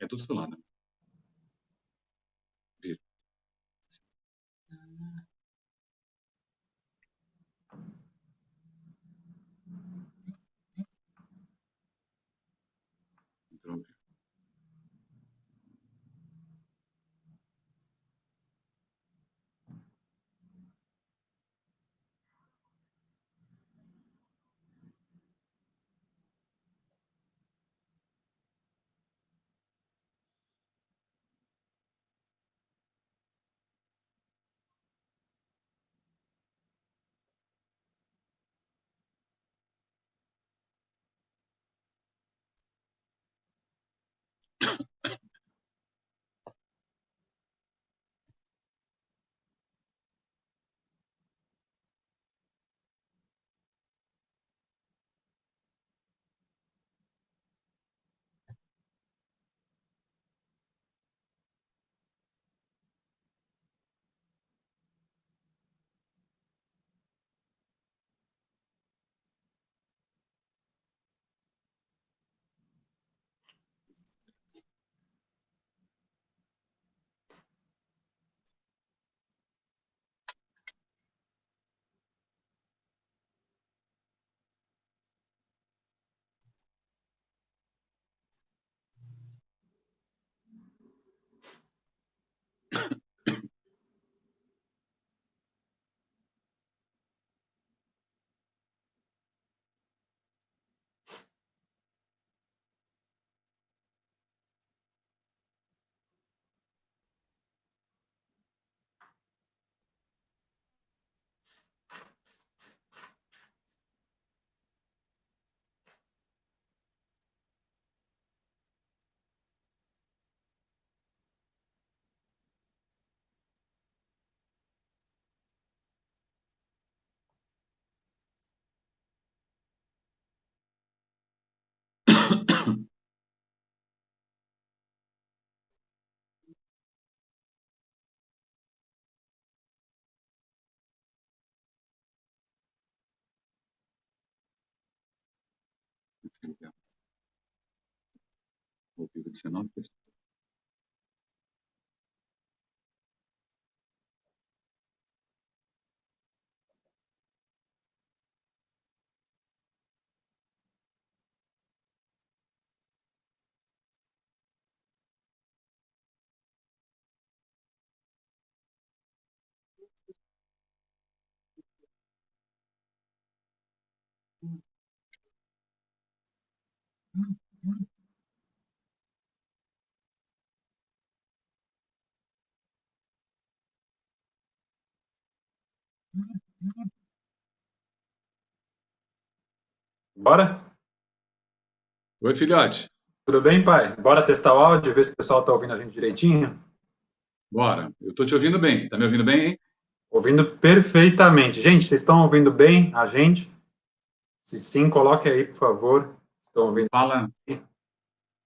do outro lado. Vira. Entrou. Ao vivo 19 pessoas. Bora? Oi, filhote. Tudo bem, pai? Bora testar o áudio, ver se o pessoal tá ouvindo a gente direitinho? Bora. Eu tô te ouvindo bem. Tá me ouvindo bem, hein? Ouvindo perfeitamente. Gente, vocês estão ouvindo bem a gente? Se sim, coloque aí, por favor. Estão ouvindo? Fala,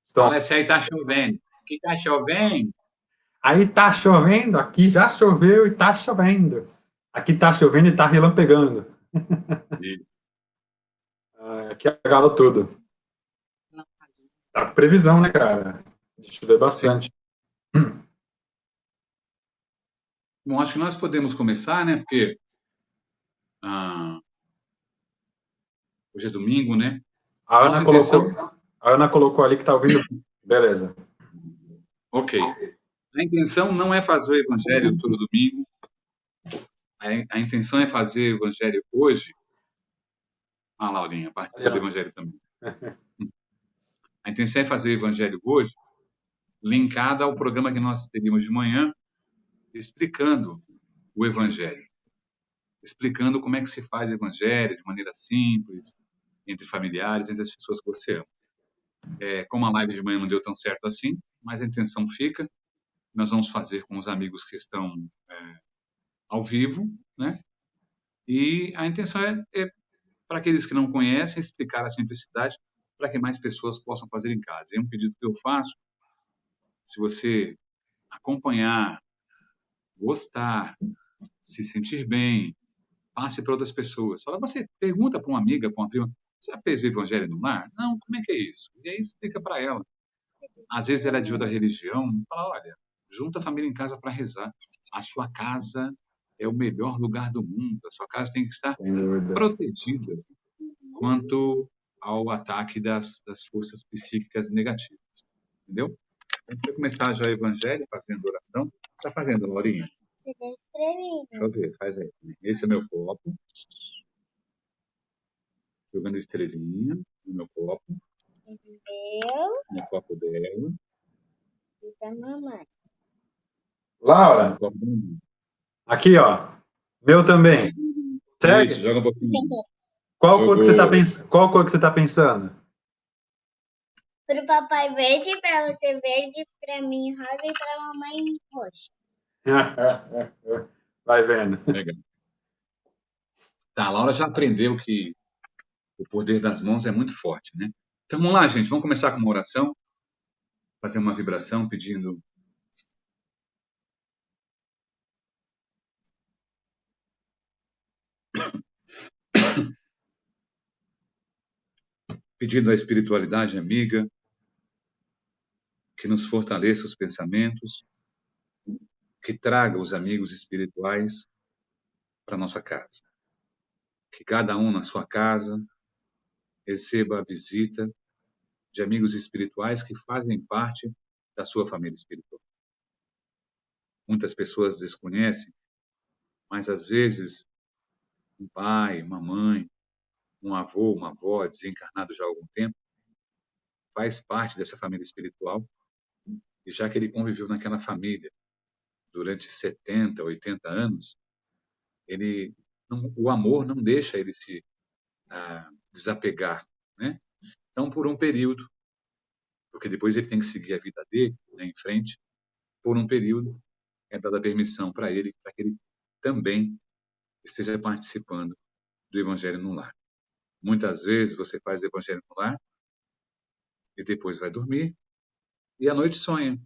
Estão... fala se aí tá chovendo. Aqui tá chovendo. Aí tá chovendo? Aqui já choveu e tá chovendo. Aqui tá chovendo e tá relampegando. E Aqui agala tudo. Tá com previsão, né, cara? De chover sim. bastante. Bom, acho que nós podemos começar, né? Porque ah, hoje é domingo, né? A Ana Nossa colocou, intenção. a Ana colocou ali que tá ouvindo. Beleza. Ok. A intenção não é fazer o evangelho todo domingo. A intenção é fazer o evangelho hoje. Ah, Laurinha, participa do evangelho também. A intenção é fazer o evangelho hoje, linkado ao programa que nós teríamos de manhã, explicando o evangelho. Explicando como é que se faz o evangelho de maneira simples, entre familiares, entre as pessoas que você ama. Como a live de manhã não deu tão certo assim, mas a intenção fica. Nós vamos fazer com os amigos que estão ao vivo, né? E a intenção é para aqueles que não conhecem, explicar a simplicidade para que mais pessoas possam fazer em casa. É um pedido que eu faço. Se você acompanhar, gostar, se sentir bem, passe para outras pessoas. Fala, você pergunta para uma amiga, para uma prima, você já fez o evangelho no lar? Não, como é que é isso? E aí explica para ela. Às vezes ela é de outra religião. Fala, olha, junta a família em casa para rezar. A sua casa é o melhor lugar do mundo. A sua casa tem que estar Sem dúvidas. protegida quanto ao ataque das forças psíquicas negativas. Entendeu? A gente vai começar já o evangelho fazendo oração. Está fazendo, Laurinha? Deixa eu ver, faz aí. Esse é meu copo. Jogando estrelinha no meu copo. No copo dela. E da mamãe. Laura, No copo da mamãe. aqui, ó. Meu também. Segue? Isso, joga um pouquinho. Qual cor que você tá Jogou. Qual cor que você tá pensando? Pro papai verde, pra você verde, pra mim rosa e pra mamãe roxo. Vai vendo. Legal. Tá, a Laura já aprendeu que o poder das mãos é muito forte, né? Então vamos lá, gente. Vamos começar com uma oração. Fazer uma vibração pedindo à espiritualidade amiga que nos fortaleça os pensamentos, que traga os amigos espirituais para nossa casa. Que cada um na sua casa receba a visita de amigos espirituais que fazem parte da sua família espiritual. Muitas pessoas desconhecem, mas às vezes um pai, uma mãe, um avô, uma avó desencarnado já há algum tempo faz parte dessa família espiritual e já que ele conviveu naquela família durante 70, 80 anos, o amor não deixa ele se desapegar, né? Então, por um período, porque depois ele tem que seguir a vida dele, né, em frente, por um período é dada permissão para ele, para que ele também esteja participando do Evangelho no Lar. Muitas vezes você faz o Evangelho no Lar e depois vai dormir e à noite sonha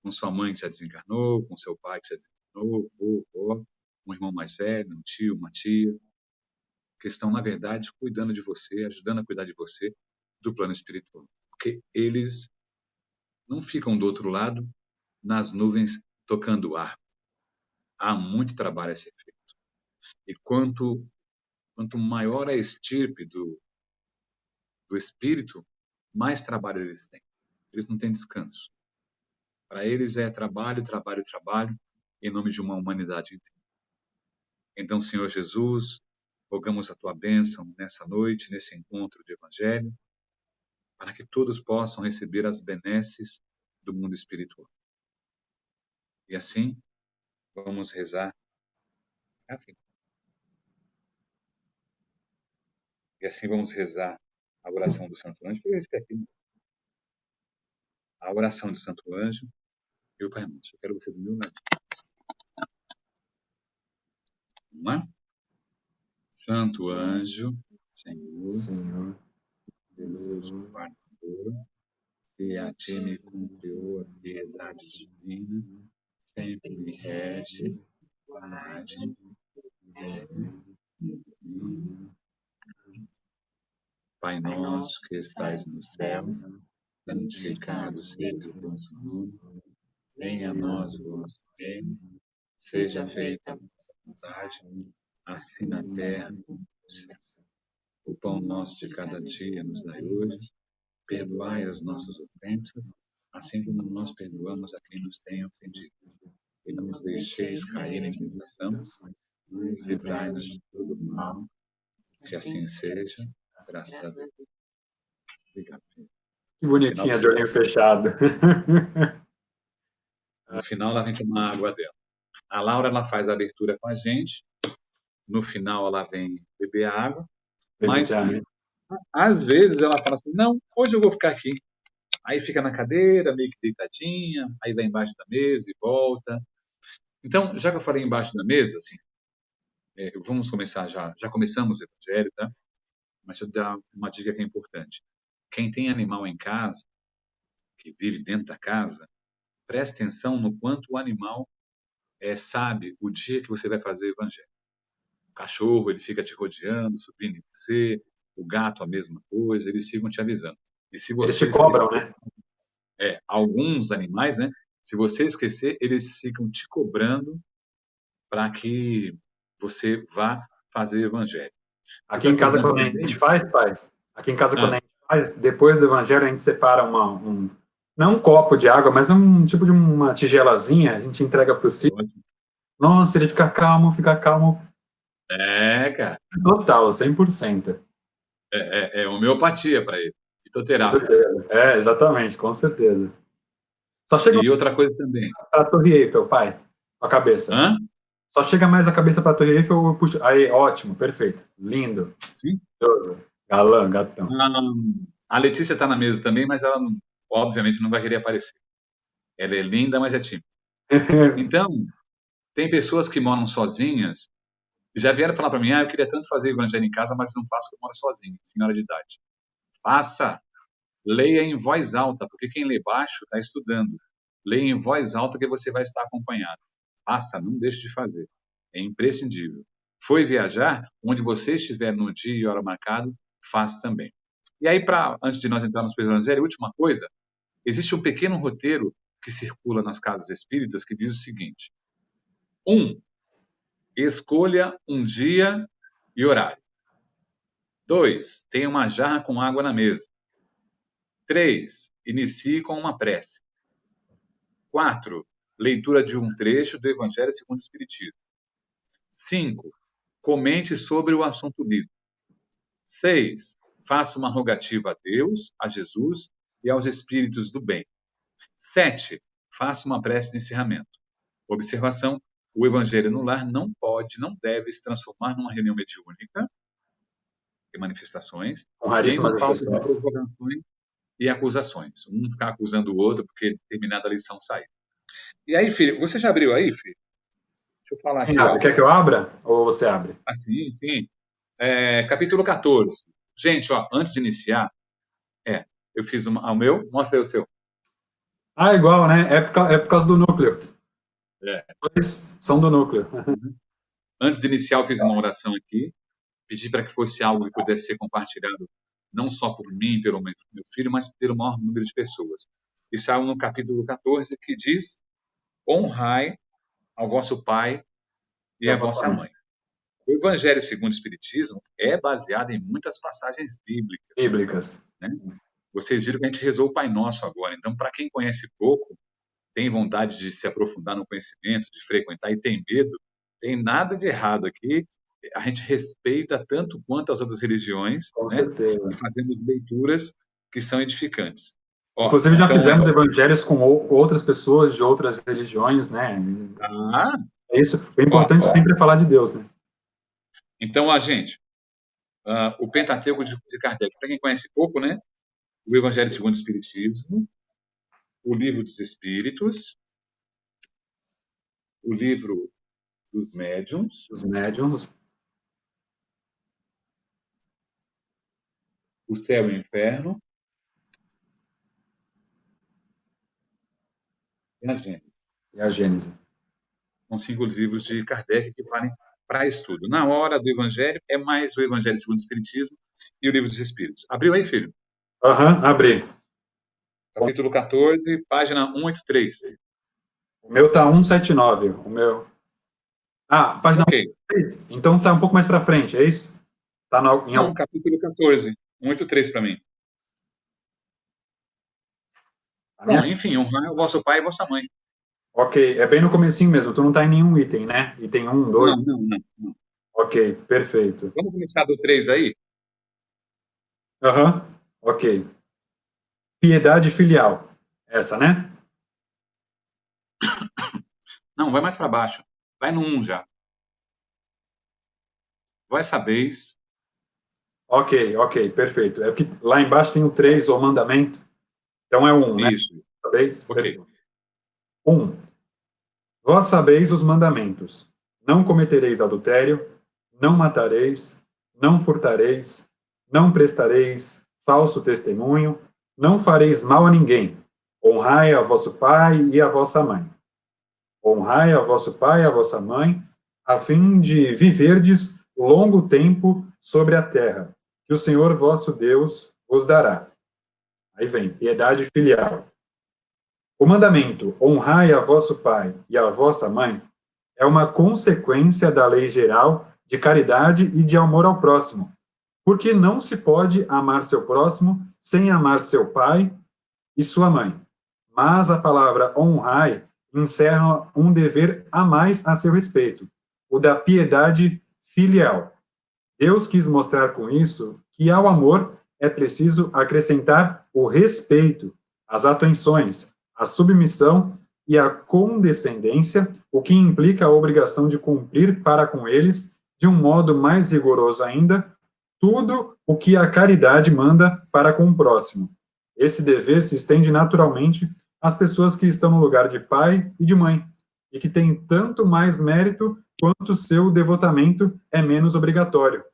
com sua mãe que já desencarnou, com seu pai que já desencarnou, avô, um irmão mais velho, um tio, uma tia, que estão, na verdade, cuidando de você, ajudando a cuidar de você do plano espiritual. Porque eles não ficam do outro lado, nas nuvens, tocando ar. Há muito trabalho a ser feito. E quanto maior a estirpe do espírito, mais trabalho eles têm. Eles não têm descanso. Para eles é trabalho, trabalho, trabalho, em nome de uma humanidade inteira. Então, Senhor Jesus, rogamos a tua bênção nessa noite, nesse encontro de Evangelho, para que todos possam receber as benesses do mundo espiritual. E assim, vamos rezar. E assim vamos rezar a oração do Santo Anjo. A oração do Santo Anjo e o Pai Nosso. Eu quero você do meu lado. Vamos lá? Santo Anjo, Senhor, Deus guardador, que a ti me cumpriu a piedade divina, sempre me rege, guarde, Pai nosso que estais no céu, santificado seja o vosso nome, venha a nós o vosso reino, seja feita a vossa vontade, assim na terra como no céu. O pão nosso de cada dia nos dai hoje, perdoai as nossas ofensas, assim como nós perdoamos a quem nos tem ofendido. E não nos deixeis cair em tentação, mas livrai-nos de todo mal, que assim seja, graças a Deus. Obrigado. que bonitinha de olhinho fechado. No final, ela vem tomar água dela. A Laura, ela faz a abertura com a gente. No final, ela vem beber água. Mas, às vezes, ela fala assim, não, hoje eu vou ficar aqui. Aí fica na cadeira, meio que deitadinha, aí vai embaixo da mesa e volta. Então, já que eu falei embaixo da mesa, assim, vamos começar já. Já começamos o Evangelho, tá? Mas eu dar uma dica que é importante. Quem tem animal em casa, que vive dentro da casa, preste atenção no quanto o animal sabe o dia que você vai fazer o Evangelho. O cachorro, ele fica te rodeando, subindo em você. O gato, a mesma coisa. Eles ficam te avisando. E se você Eles te cobram, né? alguns animais, né? Se você esquecer, eles ficam te cobrando para que você vá fazer o evangelho. Aqui Outra em coisa casa, antes quando a gente também. faz, pai, aqui em casa, quando a Ah, gente faz, depois do evangelho, a gente separa não um copo de água, mas um tipo de uma tigelazinha, a gente entrega para o Ciro. ótimo. Nossa, ele fica calmo Cara, total, 100%. é homeopatia para ele, Com fitoterápico. certeza. É, exatamente, com certeza. Só chega E outra coisa também. para a Torre Eiffel, pai, com a cabeça. Hã? Só chega mais a cabeça para a Torre Eiffel, eu puxo. Aí, ótimo, perfeito. Lindo. Sim? Maravilhoso. Galã, gatão. A Letícia está na mesa também, mas ela, obviamente, não vai querer aparecer. Ela é linda, mas é tímida. Então, tem pessoas que moram sozinhas e já vieram falar para mim, eu queria tanto fazer evangelho em casa, mas não faço porque eu moro sozinho, senhora de idade. Faça, leia em voz alta, porque quem lê baixo está estudando. Leia em voz alta que você vai estar acompanhado. Faça, não deixe de fazer. É imprescindível. Foi viajar, onde você estiver no dia e hora marcado, faça também. E aí, antes de nós entrarmos para o evangelho, última coisa, existe um pequeno roteiro que circula nas casas espíritas que diz o seguinte: 1. Escolha um dia e horário. 2. Tenha uma jarra com água na mesa. 3. Inicie com uma prece. 4. Leitura de um trecho do Evangelho segundo o Espiritismo. 5. Comente sobre o assunto lido. 6. Faça uma rogativa a Deus, a Jesus e aos espíritos do bem. 7. Faça uma prece de encerramento. Observação: o Evangelho no lar não pode, não deve se transformar numa reunião mediúnica de manifestações, Com nem raríssimas no palco de exceções. provocações e acusações. Um ficar acusando o outro porque determinada lição saiu. E aí, filho, você já abriu aí, filho? Deixa eu falar Quem aqui, abre? ó. Quer que eu abra? Ou você abre? Assim, sim. Capítulo 14. Gente, ó, antes de iniciar, eu fiz o meu, mostra aí o seu. Ah, igual, né? É por causa do núcleo. É. Dois são do núcleo. Antes de iniciar, eu fiz uma oração aqui, pedi para que fosse algo que pudesse ser compartilhado não só por mim, pelo meu filho, mas pelo maior número de pessoas. E saiu no capítulo 14, que diz: honrai ao vosso pai E e a à vossa vossa mãe. O Evangelho segundo o Espiritismo é baseado em muitas passagens bíblicas, bíblicas. né? Vocês viram que a gente rezou o Pai Nosso agora. Então, para quem conhece pouco, tem vontade de se aprofundar no conhecimento, de frequentar e tem medo, tem nada de errado aqui. A gente respeita tanto quanto as outras religiões, Com né? E certeza. fazemos leituras que são edificantes. Ó, Inclusive, já então, fizemos evangelhos com outras pessoas de outras religiões, né? ah, É isso. O ó, importante sempre é falar de Deus, né? então, a gente, o Pentateuco de Kardec, para quem conhece pouco, né? O Evangelho segundo o Espiritismo, o Livro dos Espíritos, o Livro dos Médiuns, Os médiums, o Céu e o Inferno e a Gênesis. e a Gênese. São 5 livros de Kardec que valem para estudo. Na hora do Evangelho, é mais o Evangelho segundo o Espiritismo e o Livro dos Espíritos. Abriu aí, filho? Aham, abri. Capítulo 14, página 183. O meu tá 179. O meu. Ah, página Ok. 183. Então tá um pouco mais para frente, é isso? Tá em Não, algum. capítulo 14, 183 para mim. A Bom, minha... enfim, honrar o vosso pai e vossa mãe. Ok, é bem no comecinho mesmo. Tu não tá em nenhum item, né? Item 1, 2. Não. Ok, perfeito. Vamos começar do 3 aí? Aham, ok. Piedade filial. Essa, né? Não, vai mais para baixo. Vai no 1 já. Vós sabeis. Ok, perfeito. É porque lá embaixo tem o 3, o mandamento. Então é 1, né? Isso. Sabeis? Ok. Perfeito. 1. Vós sabeis os mandamentos. Não cometereis adultério, não matareis, não furtareis, não prestareis falso testemunho, não fareis mal a ninguém. Honrai a vosso pai e a vossa mãe. Honrai a vosso pai e a vossa mãe, a fim de viverdes longo tempo sobre a terra, que o Senhor vosso Deus vos dará. Aí vem, piedade filial. O mandamento, honrai a vosso pai e a vossa mãe, é uma consequência da lei geral de caridade e de amor ao próximo, porque não se pode amar seu próximo sem amar seu pai e sua mãe. Mas a palavra honrai encerra um dever a mais a seu respeito, o da piedade filial. Deus quis mostrar com isso que ao amor é preciso acrescentar o respeito, as atenções, a submissão e a condescendência, o que implica a obrigação de cumprir para com eles, de um modo mais rigoroso ainda, tudo o que a caridade manda para com o próximo. Esse dever se estende naturalmente às pessoas que estão no lugar de pai e de mãe, e que têm tanto mais mérito quanto seu devotamento é menos obrigatório.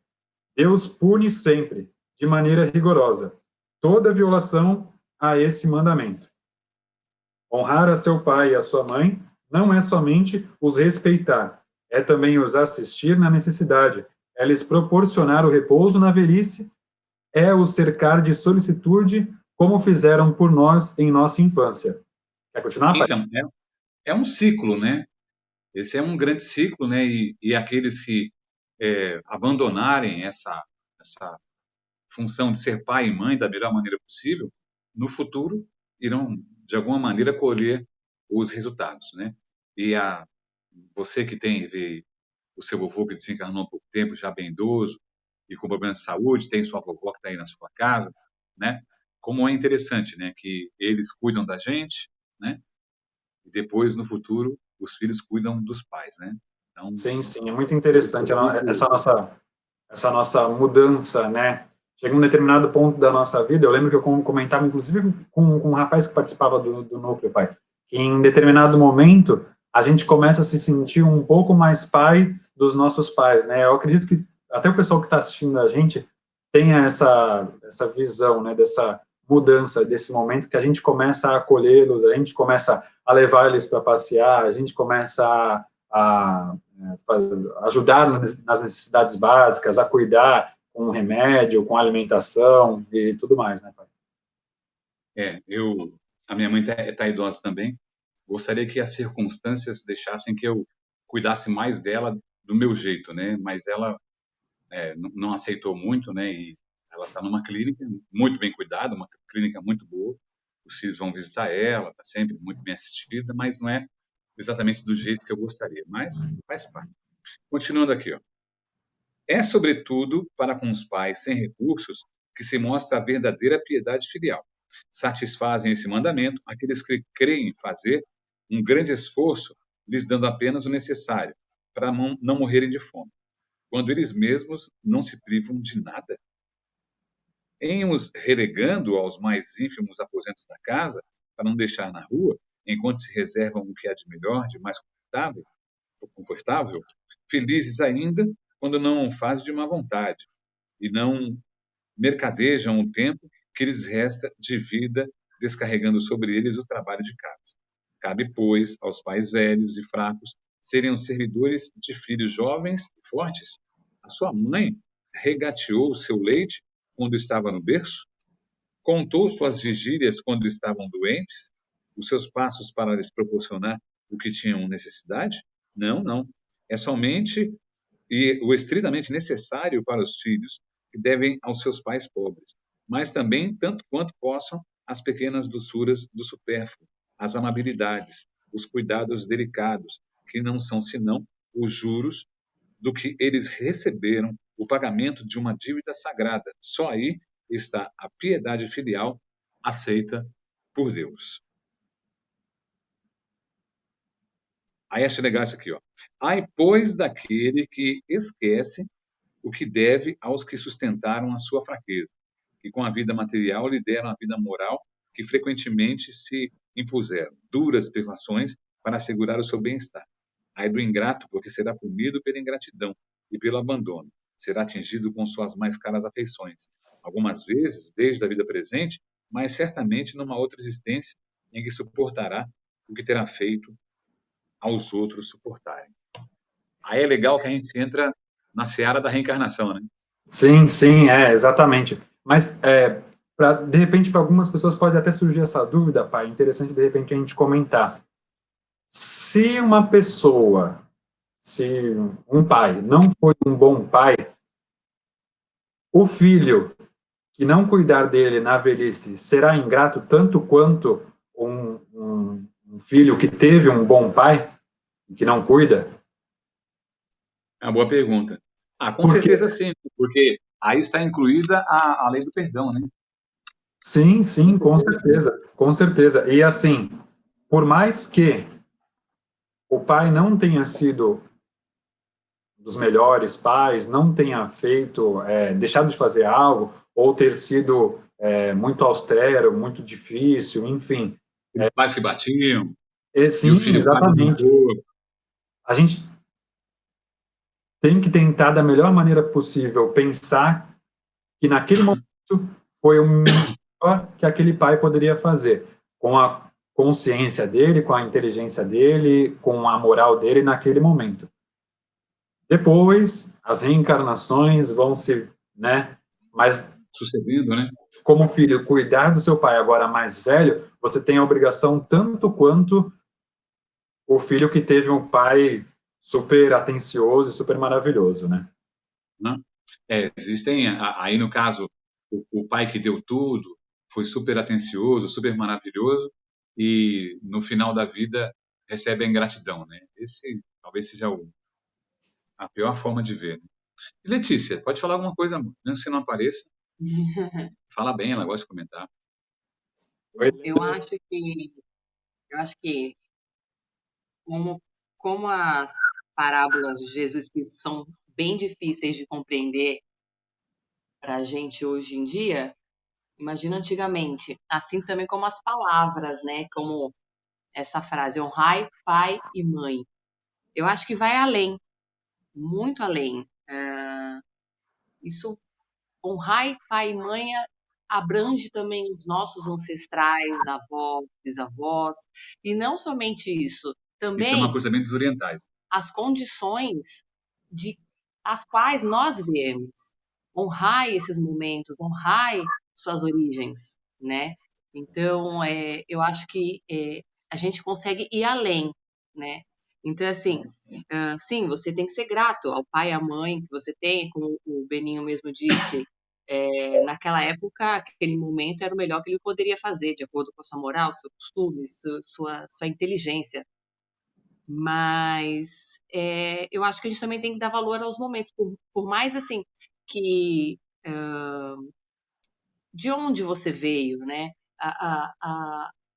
Deus pune sempre, de maneira rigorosa, toda violação a esse mandamento. Honrar a seu pai e a sua mãe não é somente os respeitar, é também os assistir na necessidade, é lhes proporcionar o repouso na velhice, é os cercar de solicitude, como fizeram por nós em nossa infância. Quer continuar, pai? Então, é um ciclo, né? Esse é um grande ciclo, né? E aqueles que abandonarem essa função de ser pai e mãe da melhor maneira possível, no futuro irão, de alguma maneira, colher os resultados, né? E você que vê o seu vovô que desencarnou há pouco tempo, já bem idoso, e com problemas de saúde, tem sua vovó que está aí na sua casa, né? Como é interessante, né? Que eles cuidam da gente, né? E depois, no futuro, os filhos cuidam dos pais, né? Então, Sim, é muito interessante essa nossa mudança, né? Chega um determinado ponto da nossa vida, eu lembro que eu comentava, inclusive, com um rapaz que participava do núcleo, pai, que em determinado momento a gente começa a se sentir um pouco mais pai dos nossos pais, né? Eu acredito que até o pessoal que está assistindo a gente tenha essa visão, né? Dessa mudança, desse momento que a gente começa a acolhê-los, a gente começa a levar eles para passear, a gente começa a ajudar nas necessidades básicas, a cuidar com remédio, com alimentação e tudo mais, né, pai? A minha mãe tá idosa também. Gostaria que as circunstâncias deixassem que eu cuidasse mais dela do meu jeito, né? Mas ela não aceitou muito, né? E ela está numa clínica muito bem cuidada, uma clínica muito boa. Os filhos vão visitar ela, está sempre muito bem assistida, mas não é exatamente do jeito que eu gostaria. Mas faz parte. Continuando aqui, ó. É, sobretudo, para com os pais sem recursos que se mostra a verdadeira piedade filial. Satisfazem esse mandamento aqueles que creem fazer um grande esforço, lhes dando apenas o necessário, para não morrerem de fome, quando eles mesmos não se privam de nada. Em os relegando aos mais ínfimos aposentos da casa, para não deixar na rua, enquanto se reservam o que há de melhor, de mais confortável, felizes ainda quando não o fazem de má vontade, e não mercadejam o tempo que lhes resta de vida, descarregando sobre eles o trabalho de casa. Cabe, pois, aos pais velhos e fracos serem os servidores de filhos jovens e fortes. A sua mãe regateou o seu leite quando estava no berço? Contou suas vigílias quando estavam doentes? Os seus passos para lhes proporcionar o que tinham necessidade? Não, não. É somente o estritamente necessário para os filhos, que devem aos seus pais pobres, mas também, tanto quanto possam, as pequenas doçuras do supérfluo, as amabilidades, os cuidados delicados, que não são senão os juros do que eles receberam, o pagamento de uma dívida sagrada. Só aí está a piedade filial aceita por Deus. Aí acho legal isso aqui, ó. Ai, pois, daquele que esquece o que deve aos que sustentaram a sua fraqueza, que com a vida material lhe deram a vida moral, que frequentemente se impuseram duras privações para assegurar o seu bem-estar. Ai do ingrato, porque será punido pela ingratidão e pelo abandono, será atingido com suas mais caras afeições, algumas vezes desde a vida presente, mas certamente numa outra existência em que suportará o que terá feito aos outros suportarem. Aí é legal que a gente entra na seara da reencarnação, né? Sim, exatamente. Mas de repente, para algumas pessoas pode até surgir essa dúvida, pai, interessante de repente a gente comentar. Se uma pessoa, se um pai não foi um bom pai, o filho que não cuidar dele na velhice será ingrato tanto quanto um filho que teve um bom pai e que não cuida? É uma boa pergunta. Com Por quê? certeza sim, porque aí está incluída a lei do perdão, né? Sim, Com sim, com certeza. certeza, com certeza. E assim, por mais que o pai não tenha sido dos melhores pais, não tenha feito, deixado de fazer algo, ou ter sido muito austero, muito difícil, enfim. Os pais que batiam, e o Sim, filho paga o exatamente. rancor. A gente tem que tentar, da melhor maneira possível, pensar que naquele momento foi o melhor que aquele pai poderia fazer, com a consciência dele, com a inteligência dele, com a moral dele naquele momento. Depois, as reencarnações vão se, né? Mas Sucedendo, né? como filho, cuidar do seu pai agora mais velho, você tem a obrigação tanto quanto o filho que teve um pai super atencioso e super maravilhoso, né? Né? Existem, aí no caso, o pai que deu tudo, foi super atencioso, super maravilhoso, e no final da vida recebe a ingratidão, né? Esse talvez seja a pior forma de ver. Né? E Letícia, pode falar alguma coisa, amor? Mesmo se não apareça, fala bem, ela gosta de comentar. Oi, Eu acho que como, como as parábolas de Jesus Cristo são bem difíceis de compreender para a gente hoje em dia, imagina antigamente, assim também como as palavras, né? Como essa frase, honrai pai e mãe. Eu acho que vai além, muito além. Isso, honrai pai e mãe abrange também os nossos ancestrais, avós, bisavós, e não somente isso, Isso é uma também coisa bem dos orientais. as condições de as quais nós viemos. Honrai esses momentos, honrai suas origens, né? Então, eu acho que a gente consegue ir além, né? Então, assim, sim, você tem que ser grato ao pai e à mãe que você tem, como o Beninho mesmo disse. Naquela época, aquele momento era o melhor que ele poderia fazer, de acordo com a sua moral, seu costume, sua inteligência. Mas eu acho que a gente também tem que dar valor aos momentos, por mais assim que de onde você veio, né?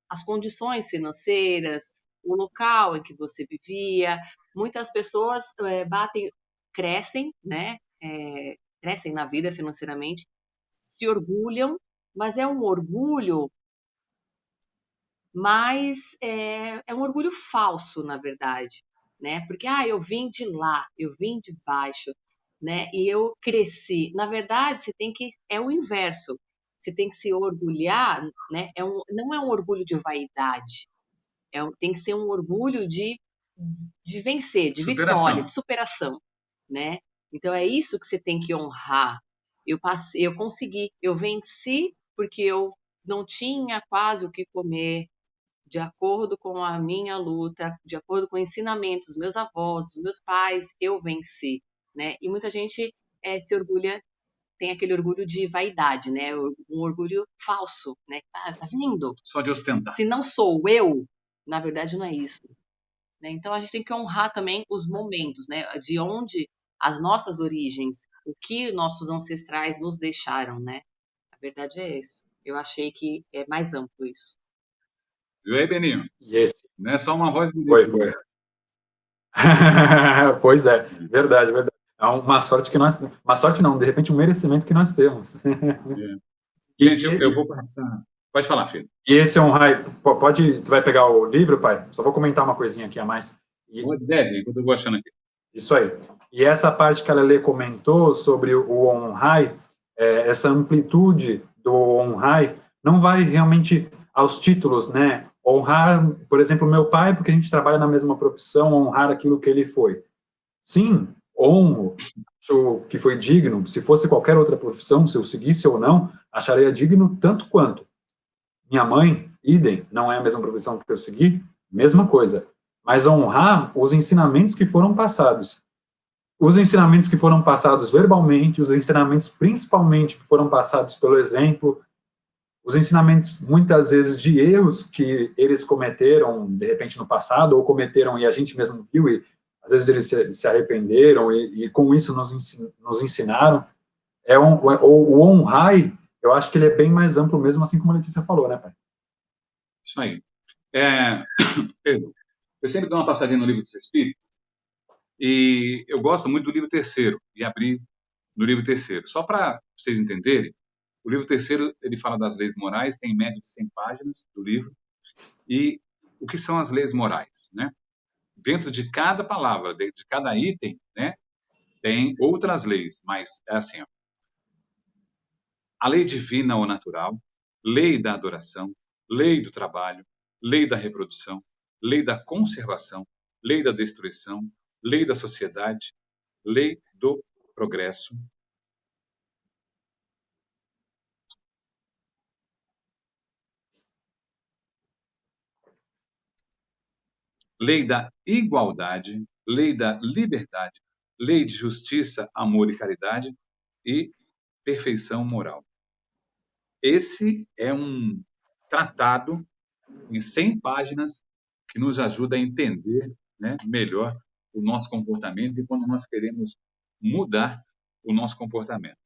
As condições financeiras, o local em que você vivia. Muitas pessoas crescem, né? Crescem na vida financeiramente, se orgulham, mas é um orgulho, mas é um orgulho falso, na verdade, né? Porque eu vim de lá, eu vim de baixo, né? E eu cresci. Na verdade, é o inverso. Você tem que se orgulhar, né? Não é um orgulho de vaidade, tem que ser um orgulho de vencer, de vitória, Superação. de superação, né? Então é isso que você tem que honrar. Eu consegui, eu venci porque eu não tinha quase o que comer, de acordo com a minha luta, de acordo com o ensinamento dos meus avós, dos meus pais, eu venci, né? E muita gente se orgulha, tem aquele orgulho de vaidade, né? Um orgulho falso, né? Tá vendo? Só de ostentar. Se não sou eu, na verdade não é isso, né? Então a gente tem que honrar também os momentos, né? De onde as nossas origens, o que nossos ancestrais nos deixaram, né? A verdade é isso. Eu achei que é mais amplo isso. Viu aí, Beninho? e esse Não é só uma voz bonita. foi. Pois é, verdade, verdade. É uma sorte que nós, uma sorte não, de repente um merecimento que nós temos. É. E, Gente, eu vou passar. Pode falar, filho. e esse é um raio. Pode, tu vai pegar o livro, pai? Só vou comentar uma coisinha aqui a mais. Deve, enquanto eu vou achando aqui. Isso aí. E essa parte que a Lelê comentou sobre o on-high, essa amplitude do on-high, não vai realmente aos títulos, né? Honrar, por exemplo, meu pai, porque a gente trabalha na mesma profissão, honrar aquilo que ele foi. Sim, honro acho que foi digno. Se fosse qualquer outra profissão, se eu seguisse ou não, acharia digno tanto quanto. Minha mãe, idem, não é a mesma profissão que eu segui, mesma coisa. Mas honrar os ensinamentos que foram passados. Os ensinamentos que foram passados verbalmente, os ensinamentos principalmente que foram passados pelo exemplo, os ensinamentos muitas vezes de erros que eles cometeram, de repente, no passado, ou cometeram e a gente mesmo viu, e às vezes eles se arrependeram e com isso nos ensinaram. O honrar, eu acho que ele é bem mais amplo mesmo, assim como a Letícia falou, né, pai? Isso aí. Pedro, eu sempre dou uma passadinha no livro dos Espíritos e eu gosto muito do livro terceiro, e abri no livro terceiro. Só para vocês entenderem, o livro terceiro, ele fala das leis morais, tem em média de 100 páginas do livro, e o que são as leis morais, né? Dentro de cada palavra, dentro de cada item, né, tem outras leis, mas é assim, ó, a lei divina ou natural, lei da adoração, lei do trabalho, lei da reprodução, lei da conservação, lei da destruição, lei da sociedade, lei do progresso, lei da igualdade, lei da liberdade, lei de justiça, amor e caridade e perfeição moral. Esse é um tratado em 100 páginas que nos ajuda a entender, né, melhor o nosso comportamento e quando nós queremos mudar o nosso comportamento.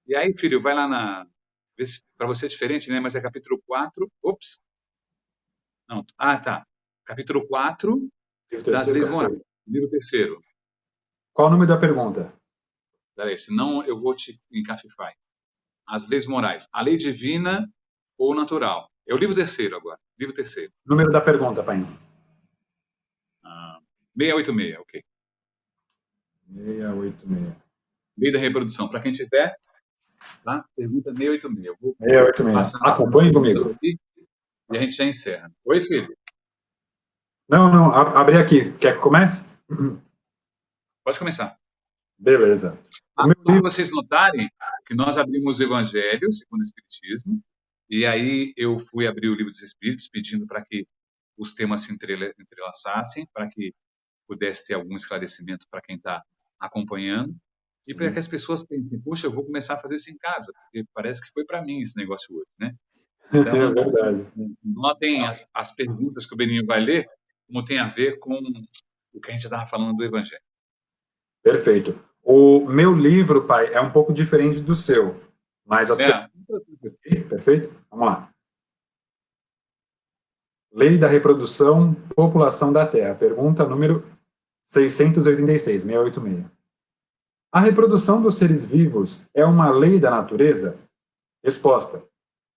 E aí, filho, vai lá na... Para você é diferente, né? Mas é capítulo 4. Ops. Não. Ah, tá. Capítulo 4 das leis morais. Livro terceiro. Qual o nome da pergunta? Peraí, senão eu vou te encafifar. As leis morais. A lei divina ou natural. É o livro terceiro agora. Livro terceiro. Número da pergunta, pai. 686, ok. 686. Lei da reprodução. Para quem tiver, tá? Pergunta 686. Eu vou 686. Acompanhe comigo. Aqui, e a gente já encerra. Oi, filho. Não, abri aqui. Quer que comece? Pode começar. Beleza. Para vocês notarem que nós abrimos o Evangelho segundo o Espiritismo, e aí eu fui abrir o Livro dos Espíritos pedindo para que os temas se entrelaçassem, para que pudesse ter algum esclarecimento para quem está acompanhando, e para que as pessoas pensem, puxa, eu vou começar a fazer isso em casa, porque parece que foi para mim esse negócio hoje, né? Então, é verdade. Notem as perguntas que o Beninho vai ler, como tem a ver com o que a gente estava falando do Evangelho. Perfeito. O meu livro, pai, é um pouco diferente do seu, mas as Perfeito? Vamos lá. Lei da reprodução, população da Terra. Pergunta número 686, 686. A reprodução dos seres vivos é uma lei da natureza? Resposta.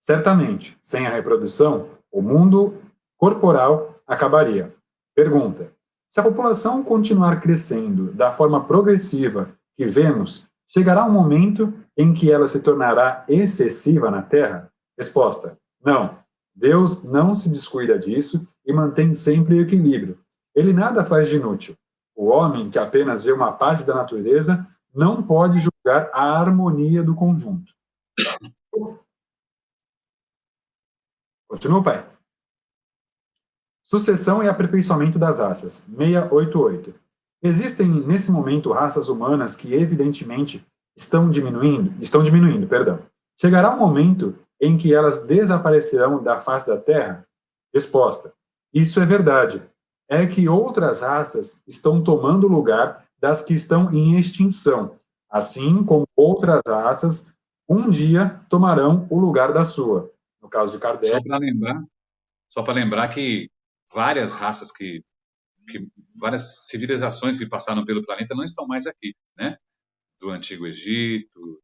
Certamente, sem a reprodução, o mundo corporal acabaria. Pergunta. Se a população continuar crescendo da forma progressiva que vemos, chegará um momento em que ela se tornará excessiva na Terra? Resposta. Não. Deus não se descuida disso e mantém sempre o equilíbrio. Ele nada faz de inútil. O homem, que apenas vê uma parte da natureza, não pode julgar a harmonia do conjunto. Continua, pai. Sucessão e aperfeiçoamento das raças. 688. Existem, nesse momento, raças humanas que, evidentemente, estão diminuindo, perdão. Chegará um momento em que elas desaparecerão da face da Terra? Resposta. Isso é verdade. É que outras raças estão tomando o lugar das que estão em extinção, assim como outras raças um dia tomarão o lugar da sua. No caso de Kardec. Só para lembrar que várias raças várias civilizações que passaram pelo planeta não estão mais aqui, né? Do Antigo Egito,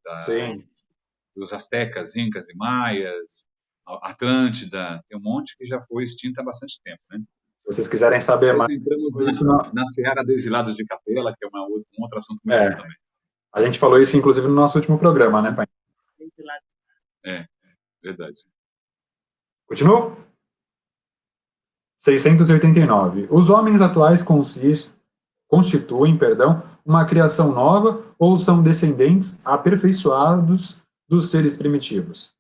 dos astecas, incas e maias, Atlântida, tem um monte que já foi extinta há bastante tempo, né? Se vocês quiserem saber mais... Entramos na Seara dos Exilados de Capela, que é um outro assunto muito também. A gente falou isso, inclusive, no nosso último programa, né, pai? Verdade. Continua? 689. Os homens atuais constituem, uma criação nova ou são descendentes aperfeiçoados dos seres primitivos?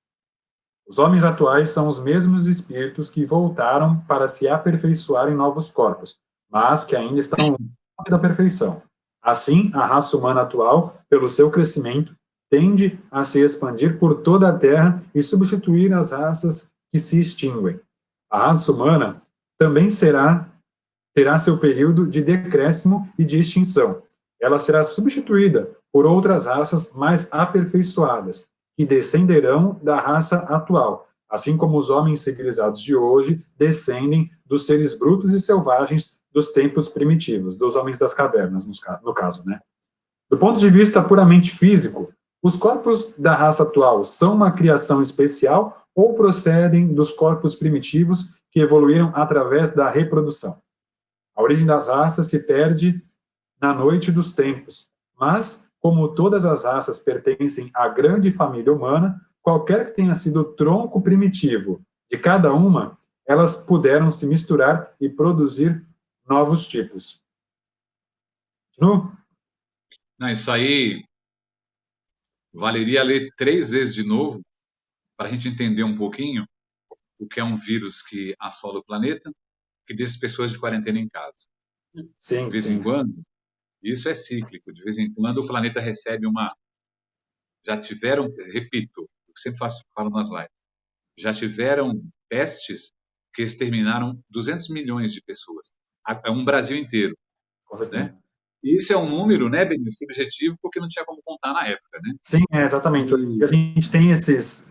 Os homens atuais são os mesmos espíritos que voltaram para se aperfeiçoar em novos corpos, mas que ainda estão longe da perfeição. Assim, a raça humana atual, pelo seu crescimento, tende a se expandir por toda a Terra e substituir as raças que se extinguem. A raça humana também terá seu período de decréscimo e de extinção. Ela será substituída por outras raças mais aperfeiçoadas, que descenderão da raça atual, assim como os homens civilizados de hoje descendem dos seres brutos e selvagens dos tempos primitivos, dos homens das cavernas, no caso, né? Do ponto de vista puramente físico, os corpos da raça atual são uma criação especial ou procedem dos corpos primitivos que evoluíram através da reprodução? A origem das raças se perde na noite dos tempos, mas, como todas as raças pertencem à grande família humana, qualquer que tenha sido o tronco primitivo de cada uma, elas puderam se misturar e produzir novos tipos. Continua? Não, isso aí valeria ler 3 vezes de novo para a gente entender um pouquinho o que é um vírus que assola o planeta, que deixa as pessoas de quarentena em casa. Sim, De vez em quando, isso é cíclico. De vez em quando o planeta recebe uma... Já tiveram, repito, eu sempre falo nas lives, já tiveram pestes que exterminaram 200 milhões de pessoas. É um Brasil inteiro. Com certeza. Né? E isso é um número, né, Benil, subjetivo, porque não tinha como contar na época, né? Sim, exatamente. E A gente tem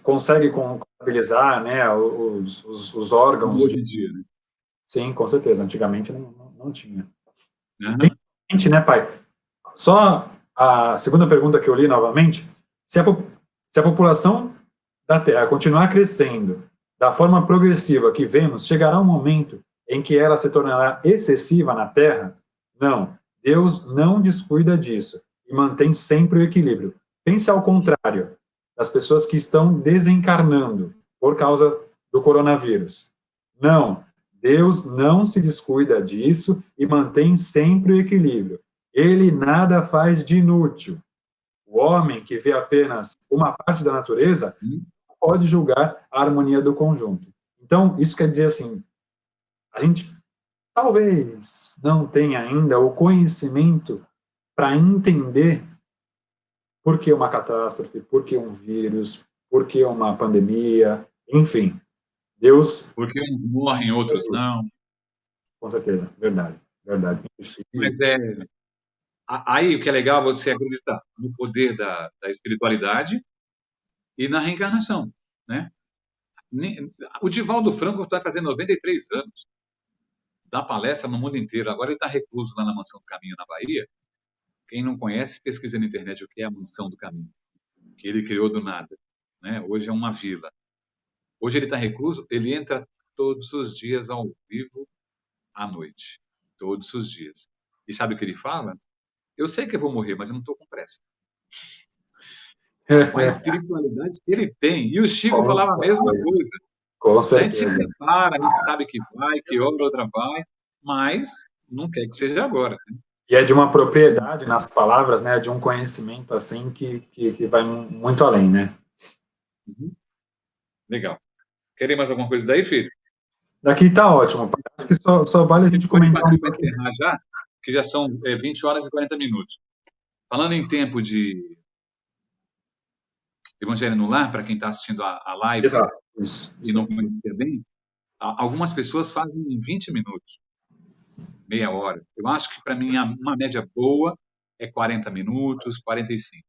consegue contabilizar, né, os órgãos. hoje em dia, né? Sim, com certeza. Antigamente não tinha. Uhum. Gente, né, pai? Só a segunda pergunta que eu li novamente, se a população da Terra continuar crescendo da forma progressiva que vemos, chegará um momento em que ela se tornará excessiva na Terra? Não. Deus não descuida disso e mantém sempre o equilíbrio. Pense ao contrário, das pessoas que estão desencarnando por causa do coronavírus. Não. Deus não se descuida disso e mantém sempre o equilíbrio. Ele nada faz de inútil. O homem que vê apenas uma parte da natureza pode julgar a harmonia do conjunto. Então, isso quer dizer assim, a gente talvez não tenha ainda o conhecimento para entender por que uma catástrofe, por que um vírus, por que uma pandemia, enfim. Deus... Porque uns morrem, outros não. Com certeza, verdade. Mas aí o que é legal é você acreditar no poder da espiritualidade e na reencarnação, né? O Divaldo Franco está fazendo 93 anos, dá palestra no mundo inteiro. Agora ele está recluso lá na Mansão do Caminho, na Bahia. Quem não conhece, pesquisa na internet o que é a Mansão do Caminho, que ele criou do nada, né? Hoje é uma vila. Hoje ele está recluso, ele entra todos os dias ao vivo à noite. Todos os dias. E sabe o que ele fala? Eu sei que eu vou morrer, mas eu não estou com pressa. Com a espiritualidade que ele tem. E o Chico falava a mesma coisa. Com A gente se certeza. prepara, a gente sabe que vai, que hora outra vai, mas não quer que seja agora. Né? E é de uma propriedade nas palavras, né, de um conhecimento assim que vai muito além, né? Uhum. Legal. Querem mais alguma coisa daí, filho? Daqui tá ótimo. Acho que só vale a gente Pode comentar partir um para pouquinho. encerrar já, que já são 20 horas e 40 minutos. Falando em tempo de Evangelho no Lar, para quem está assistindo a live Exato. Isso. e não conhecia bem, algumas pessoas fazem em 20 minutos, meia hora. Eu acho que, para mim, uma média boa é 40 minutos, 45.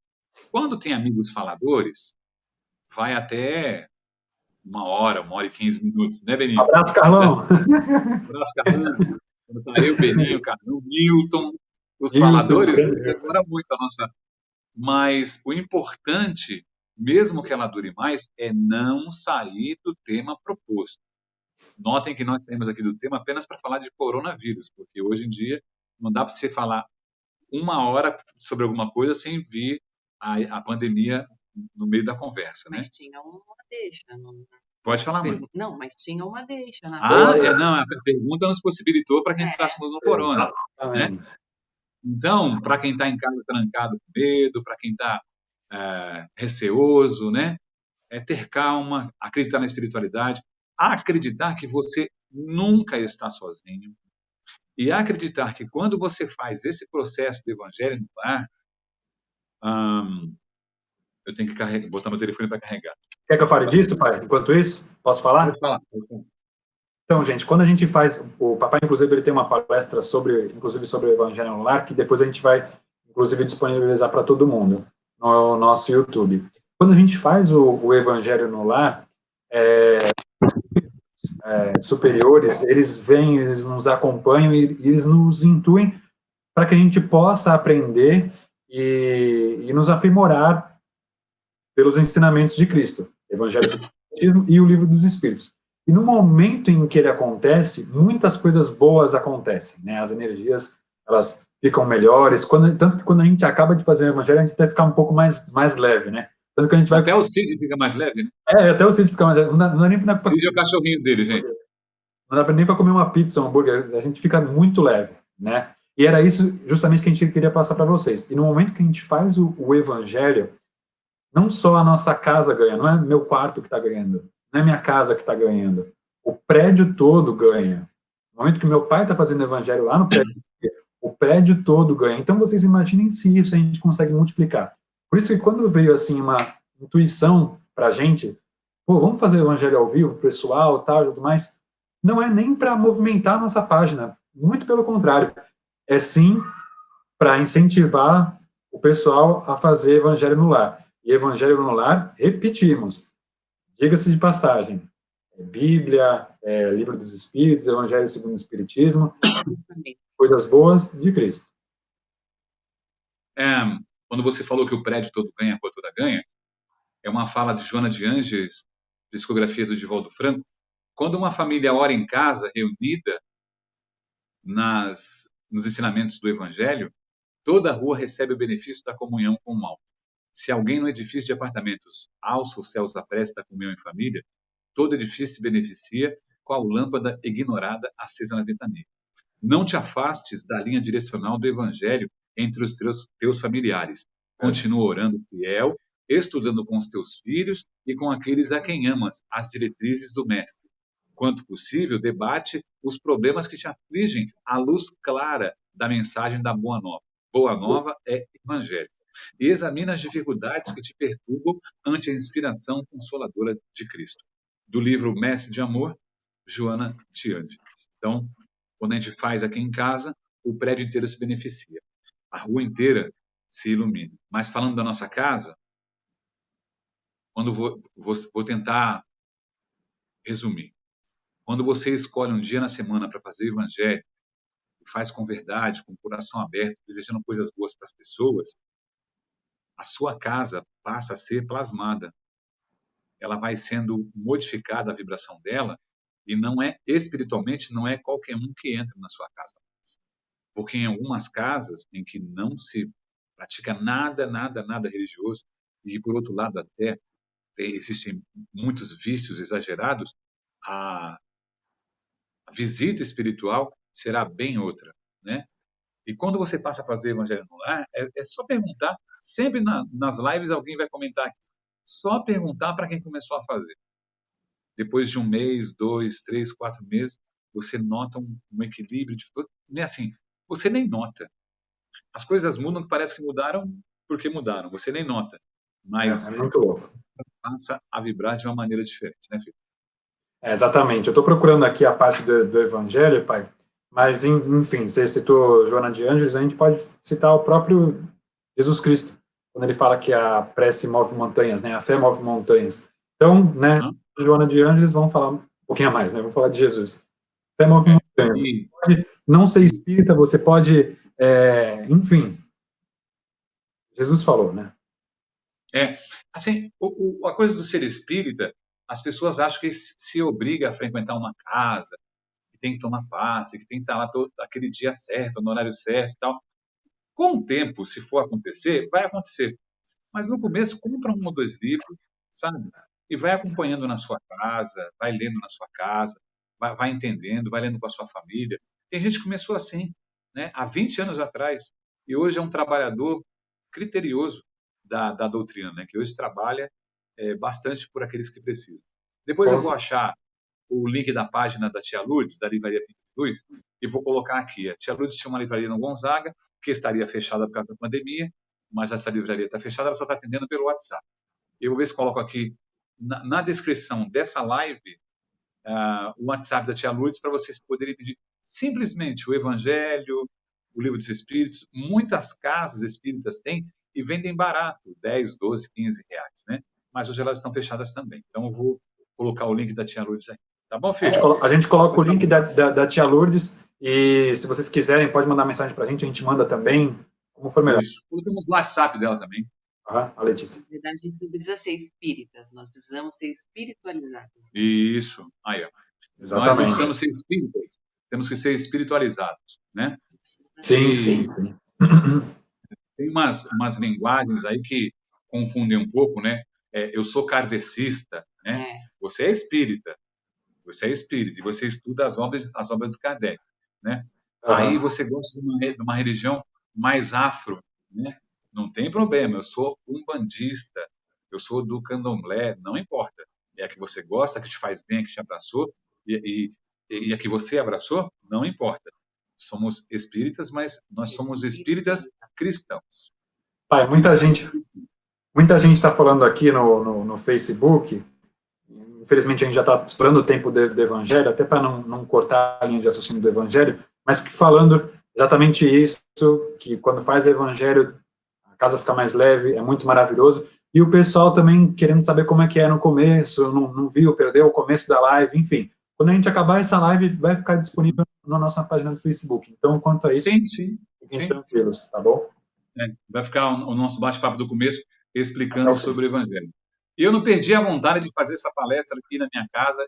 Quando tem amigos faladores, vai até 1 hora e 15 minutos, né, Beninho? Abraço, Carlão. Abraço, Carlão. Quando tá eu, Beninho, Carlão, Milton, os faladores, demora muito a nossa... Mas o importante, mesmo que ela dure mais, é não sair do tema proposto. Notem que nós saímos aqui do tema apenas para falar de coronavírus, porque hoje em dia não dá para você falar 1 hora sobre alguma coisa sem vir a pandemia no meio da conversa, né? Mas tinha uma deixa. Pode falar, mãe. Não, mas tinha uma deixa. Não, a pergunta nos possibilitou para que entrássemos no corona. Exatamente. Né? Então, para quem está em casa trancado com medo, para quem está receoso, né? É ter calma, acreditar na espiritualidade, acreditar que você nunca está sozinho e acreditar que quando você faz esse processo do evangelho no lar, eu tenho que botar meu telefone para carregar. Quer que eu fale disso, pai? Enquanto isso, posso falar? Pode falar. Então, gente, quando a gente faz, o papai, inclusive, ele tem uma palestra inclusive sobre o Evangelho no Lar, que depois a gente vai, inclusive, disponibilizar para todo mundo no nosso YouTube. Quando a gente faz o Evangelho no Lar, superiores, eles vêm, eles nos acompanham e eles nos intuem para que a gente possa aprender e nos aprimorar pelos ensinamentos de Cristo, Evangelho e o Livro dos Espíritos. E no momento em que ele acontece, muitas coisas boas acontecem, né? As energias, elas ficam melhores, tanto que quando a gente acaba de fazer o evangelho, a gente deve ficar um pouco mais leve, né? Tanto que a gente vai... Até o Cid fica mais leve, né? Até o Cid fica mais leve. Não dá nem pra... Cid é o cachorrinho dele, gente. Não dá nem para comer uma pizza, um hambúrguer, a gente fica muito leve, né? E era isso justamente que a gente queria passar para vocês. E no momento que a gente faz o evangelho, não só a nossa casa ganha, não é meu quarto que está ganhando, não é minha casa que está ganhando, o prédio todo ganha. No momento que meu pai está fazendo evangelho lá no prédio, o prédio todo ganha. Então vocês imaginem se isso a gente consegue multiplicar. Por isso que quando veio assim uma intuição para a gente, pô, vamos fazer evangelho ao vivo, pessoal, tal, e tudo mais, não é nem para movimentar a nossa página, muito pelo contrário, é sim para incentivar o pessoal a fazer evangelho no lar. E evangelho no lar, repetimos, diga-se de passagem, Bíblia, Livro dos Espíritos, Evangelho segundo o Espiritismo, coisas boas de Cristo. Quando você falou que o prédio todo ganha, a rua toda ganha, é uma fala de Joana de Ângeles, psicografia do Divaldo Franco. Quando uma família ora em casa, reunida nos ensinamentos do Evangelho, toda a rua recebe o benefício da comunhão com o mal. Se alguém no edifício de apartamentos alça os céus da prece da comunhão em família, todo edifício se beneficia com a lâmpada ignorada acesa na ventania. Não te afastes da linha direcional do Evangelho entre os teus familiares. Continua orando fiel, estudando com os teus filhos e com aqueles a quem amas as diretrizes do Mestre. Quanto possível, debate os problemas que te afligem à luz clara da mensagem da Boa Nova. Boa Nova é Evangelho. E examina as dificuldades que te perturbam ante a inspiração consoladora de Cristo. Do livro Mestre de Amor, Joana de Ângeles. Então, quando a gente faz aqui em casa, o prédio inteiro se beneficia. A rua inteira se ilumina. Mas falando da nossa casa, quando vou tentar resumir. Quando você escolhe um dia na semana para fazer o evangelho, e faz com verdade, com o coração aberto, desejando coisas boas para as pessoas, a sua casa passa a ser plasmada. Ela vai sendo modificada a vibração dela e não é espiritualmente, não é qualquer um que entra na sua casa. Porque em algumas casas em que não se pratica nada religioso e por outro lado até existem muitos vícios exagerados, a visita espiritual será bem outra, né? E quando você passa a fazer evangelho no lar, é só perguntar. Sempre nas lives alguém vai comentar aqui. Só perguntar para quem começou a fazer. Depois de 1 mês, 2, 3, 4 meses, você nota um equilíbrio. Nem assim, você nem nota. As coisas mudam, que parece que mudaram porque mudaram. Você nem nota. Mas É muito louco. passa a vibrar de uma maneira diferente, né, filho? Exatamente. Eu estou procurando aqui a parte do Evangelho, pai, mas, enfim, você citou Joana de Ângeles, a gente pode citar o próprio Jesus Cristo, quando ele fala que a prece move montanhas, né? A fé move montanhas. Então, né, Joana de Ângeles, vamos falar um pouquinho a mais, né? Vamos falar de Jesus. Fé move montanhas. Você pode não ser espírita, você pode, enfim, Jesus falou, né? Assim, a coisa do ser espírita, as pessoas acham que se obriga a frequentar uma casa, que tem que tomar passe, que tem que estar lá aquele dia certo, no horário certo e tal. Com o tempo, se for acontecer, vai acontecer. Mas no começo, compra 1 ou 2 livros, sabe? E vai acompanhando na sua casa, vai lendo na sua casa, vai entendendo, vai lendo com a sua família. Tem gente que começou assim, né? Há 20 anos atrás. e hoje é um trabalhador criterioso da doutrina, né? Que hoje trabalha bastante por aqueles que precisam. Depois eu vou achar o link da página da Tia Lourdes, da Livraria Pinto de Luz, e vou colocar aqui. A Tia Lourdes tinha uma livraria no Gonzaga, que estaria fechada por causa da pandemia, mas essa livraria está fechada, ela só está atendendo pelo WhatsApp. Eu vou ver se coloco aqui na descrição dessa live o WhatsApp da Tia Lourdes para vocês poderem pedir simplesmente o Evangelho, o Livro dos Espíritos. Muitas casas espíritas têm e vendem barato, 10, 12, 15 reais, né? Mas hoje elas estão fechadas também. Então eu vou colocar o link da Tia Lourdes aí. Tá bom, filho? A gente coloca o link da Tia Lourdes e se vocês quiserem, pode mandar mensagem para a gente manda também, como for melhor. Isso. Colocamos o WhatsApp dela também. A Letícia. Na verdade, a gente não precisa ser espíritas, nós precisamos ser espiritualizados. Isso. Aí, ó. Exatamente. Nós não precisamos ser espíritas, temos que ser espiritualizados, né? Sim, sim. Tem umas linguagens aí que confundem um pouco, né? Eu sou kardecista, né? Você é espírita. Você é espírita e você estuda as obras de Kardec, né? Aí você gosta de uma religião mais afro, né? Não tem problema, eu sou umbandista, eu sou do candomblé, não importa. É a que você gosta, a que te faz bem, a que te abraçou, e a que você abraçou, não importa. Somos espíritas, mas nós somos espíritas cristãos. Pai, muita gente está falando aqui no Facebook. Infelizmente, a gente já está estourando o tempo do Evangelho, até para não cortar a linha de raciocínio do Evangelho, mas falando exatamente isso, que quando faz o Evangelho, a casa fica mais leve, é muito maravilhoso. E o pessoal também querendo saber como é que é no começo, não viu, perdeu o começo da live, enfim. Quando a gente acabar essa live, vai ficar disponível na nossa página do Facebook. Então, quanto a isso, fiquem tranquilos, tá bom? Vai ficar o nosso bate-papo do começo explicando sobre o Evangelho. E eu não perdi a vontade de fazer essa palestra aqui na minha casa.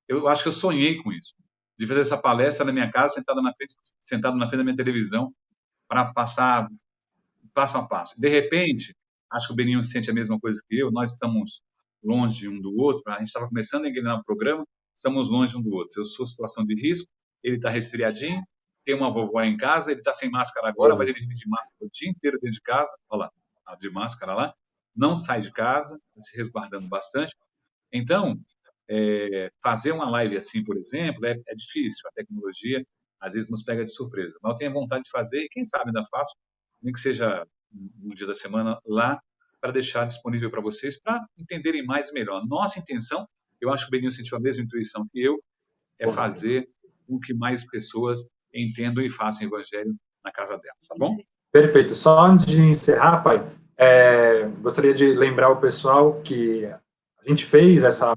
Eu acho que eu sonhei com isso, de fazer essa palestra na minha casa, sentado na frente da minha televisão, para passar passo a passo. De repente, acho que o Beninho sente a mesma coisa que eu, nós estamos longe um do outro, a gente estava começando a engrenar o programa, estamos longe um do outro. Eu sou situação de risco, ele está resfriadinho, tem uma vovó em casa, ele está sem máscara agora, mas ele vive de máscara o dia inteiro dentro de casa, olha lá, de máscara lá, não sai de casa, se resguardando bastante. Então, fazer uma live assim, por exemplo, é difícil, a tecnologia às vezes nos pega de surpresa, mas eu tenho vontade de fazer, e quem sabe ainda faço, nem que seja um dia da semana lá, para deixar disponível para vocês, para entenderem mais e melhor. Nossa intenção, eu acho que o Beninho sentiu a mesma intuição que eu, é fazer com que mais pessoas entendam e façam o Evangelho na casa delas, tá bom? Perfeito. Só antes de encerrar, pai, gostaria de lembrar o pessoal que a gente fez essa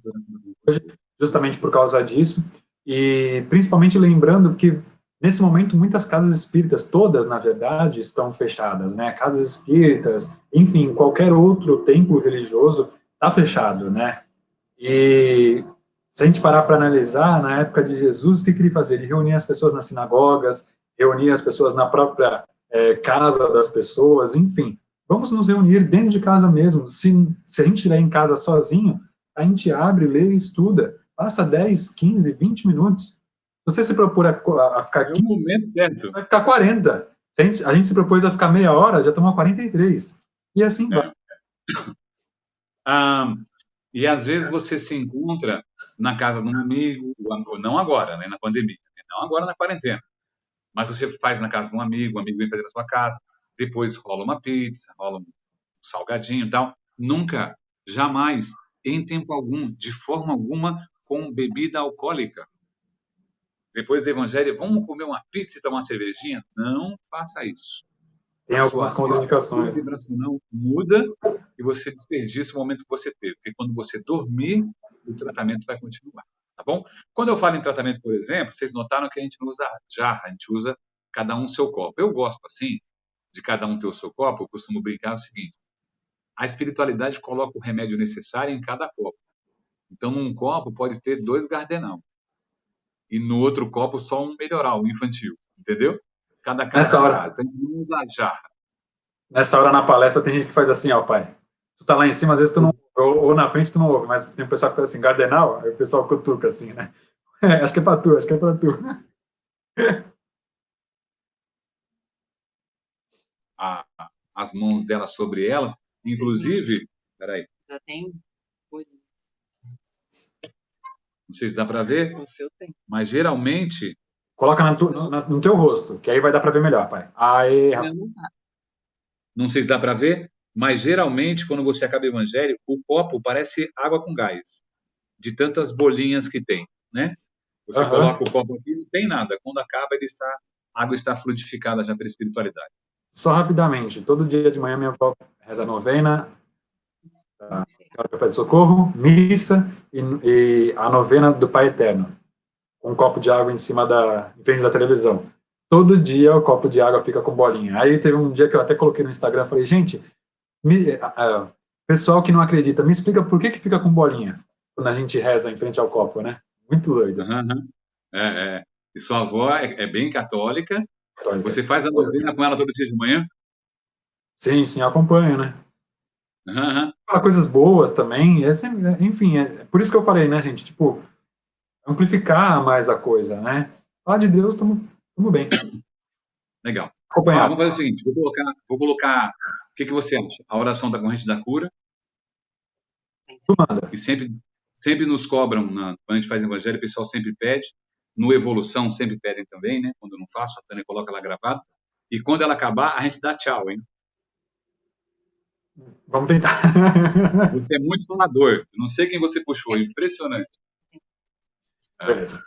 hoje justamente por causa disso, e principalmente lembrando que nesse momento muitas casas espíritas, todas na verdade, estão fechadas, né? Casas espíritas, enfim, qualquer outro templo religioso está fechado, né? E se a gente parar para analisar, na época de Jesus, o que ele fazia? Ele reunia as pessoas nas sinagogas, reunia as pessoas na própria casa das pessoas, enfim. Vamos nos reunir dentro de casa mesmo. Se a gente estiver em casa sozinho, a gente abre, lê e estuda. Passa 10, 15, 20 minutos. Você se propor a ficar... É o momento certo. Vai ficar 40. A gente se propôs a ficar meia hora, já tomou 43. E assim vai. E às vezes você se encontra na casa de um amigo, não agora, né, na pandemia, não agora na quarentena, mas você faz na casa de um amigo, o amigo vem fazer na sua casa, depois rola uma pizza, rola um salgadinho e tal. Nunca, jamais, em tempo algum, de forma alguma, com bebida alcoólica. Depois do Evangelho, vamos comer uma pizza e tomar uma cervejinha? Não faça isso. Tem algumas contraindicações. A vibracional muda e você desperdiça o momento que você teve. Porque quando você dormir, o tratamento vai continuar. Tá bom? Quando eu falo em tratamento, por exemplo, vocês notaram que a gente não usa jarra, a gente usa cada um seu copo. Eu gosto, assim, de cada um ter o seu copo. Eu costumo brincar o seguinte: a espiritualidade coloca o remédio necessário em cada copo. Então, num copo pode ter 2 gardenal. E no outro copo só um melhoral, um infantil. Entendeu? Cada casa Nessa hora, casa. Então, não usa jarra. Nessa hora na palestra tem gente que faz assim, ó, pai. Tu tá lá em cima, às vezes tu não ouve, ou na frente tu não ouve, mas tem um pessoal que faz assim, gardenal, aí o pessoal cutuca assim, né? Acho que é pra tu, acho que é pra tu. as mãos dela sobre ela. Inclusive, peraí, Já tem bolinha. não sei se dá para ver, O seu tem. mas geralmente, Coloca no teu rosto, que aí vai dar para ver melhor, pai. Aí, O rapaz. meu não tá. não sei se dá para ver, mas geralmente, quando você acaba o evangelho, o copo parece água com gás, de tantas bolinhas que tem, né? Você Aham. coloca o copo aqui, não tem nada. Quando acaba, a água está frutificada já pela espiritualidade. Só rapidamente, todo dia de manhã minha avó reza a novena, Senhora Pede Socorro, missa e a novena do Pai Eterno, com um copo de água em frente da televisão. Todo dia o copo de água fica com bolinha. Aí teve um dia que eu até coloquei no Instagram, falei, gente, pessoal que não acredita, me explica por que fica com bolinha quando a gente reza em frente ao copo, né? Muito doido. Uhum. É. E sua avó é bem católica. Católica. Você faz a novena com ela todo dia de manhã? Sim, sim, eu acompanho, né? Uhum. Fala coisas boas também, enfim, é por isso que eu falei, né, gente, tipo, amplificar mais a coisa, né? Falar de Deus, tamo bem. Legal. Acompanhado. Vamos fazer o seguinte, vou colocar, o que você acha? A oração da corrente da cura, Tu manda. que sempre nos cobram, quando a gente faz evangelho, o pessoal sempre pede, no Evolução sempre pedem também, né? Quando eu não faço, a Tânia coloca lá gravado. E quando ela acabar, a gente dá tchau, hein? Vamos tentar. Você é muito falador. Não sei quem você puxou, impressionante. É. Beleza.